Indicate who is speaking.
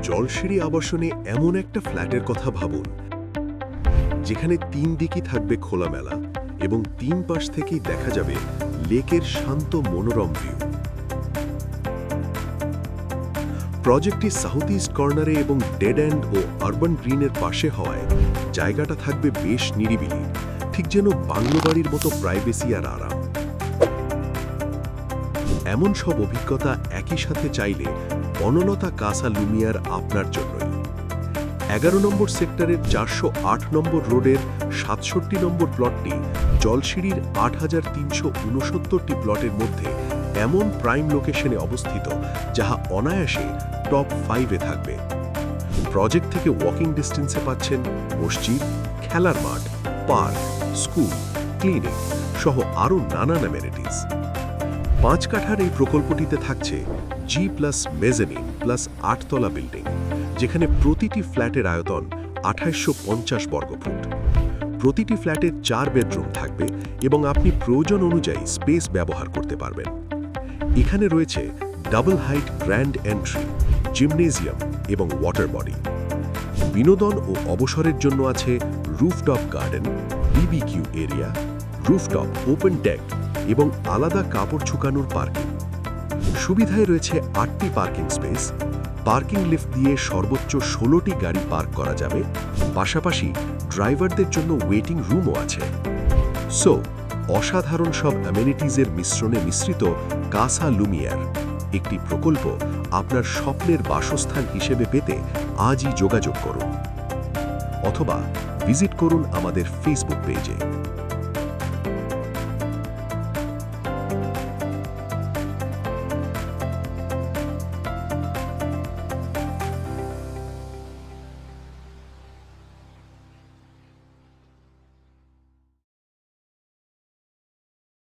Speaker 1: জলসিঁড়ি আবাসনে এমন একটা ফ্ল্যাটের কথা ভাবুন, যেখানে 3 দিকই থাকবে খোলামেলা এবং 3 পাশ থেকেই দেখা যাবে লেকের শান্ত মনোরম ভিউ। প্রজেক্টটি সাউথ ইস্ট কর্নারে এবং ডেড এন্ড ও আরবান গ্রিনের পাশে হওয়ায় জায়গাটা থাকবে বেশ নিরিবিলি, ঠিক যেন বাংলো বাড়ির মতো প্রাইভেসি আর আরাম। এমন সব অভিজ্ঞতা একই সাথে চাইলে বনলতা কাসা লুমিয়ার আপনার জন্যই। 11 নম্বর সেক্টরের 408 নম্বর রোডের 67 নম্বর প্লটটি জলসিঁড়ির 8,369টি প্লটের মধ্যে এমন প্রাইম লোকেশনে অবস্থিত, যাহা অনায়াসে টপ 5-এ থাকবে। প্রজেক্ট থেকে ওয়াকিং ডিস্টেন্সে পাচ্ছেন মসজিদ, খেলার মাঠ, পার্ক, স্কুল, ক্লিনিক সহ আরও নানান অ্যামেনিটিস। 5 কাঠার এই প্রকল্পটিতে থাকছে G+ মেজানিন প্লাস 8তলা বিল্ডিং, যেখানে প্রতিটি ফ্ল্যাটের আয়তন 2850 বর্গফুট। প্রতিটি ফ্ল্যাটে 4 বেডরুম থাকবে এবং আপনি প্রয়োজন অনুযায়ী স্পেস ব্যবহার করতে পারবেন। এখানে রয়েছে double height grand entry, gymnasium এবং ওয়াটার বডি। বিনোদন ও অবসরের জন্য আছে rooftop garden, BBQ area, rooftop open day এবং আলাদা কাপড় শুকানোর পার্কিং। সুবিধায় রয়েছে 8টি পার্কিং স্পেস, পার্কিং লিফট দিয়ে সর্বোচ্চ 16টি গাড়ি পার্ক করা যাবে, পাশাপাশি ড্রাইভারদের জন্য ওয়েটিং রুমও আছে। সো অসাধারণ সব অ্যামেনিটিজের মিশ্রণে মিশ্রিত কাসা লুমিয়ার একটি প্রকল্প আপনার স্বপ্নের বাসস্থান হিসেবে পেতে আজই যোগাযোগ করুন অথবা ভিজিট করুন আমাদের ফেসবুক পেজে।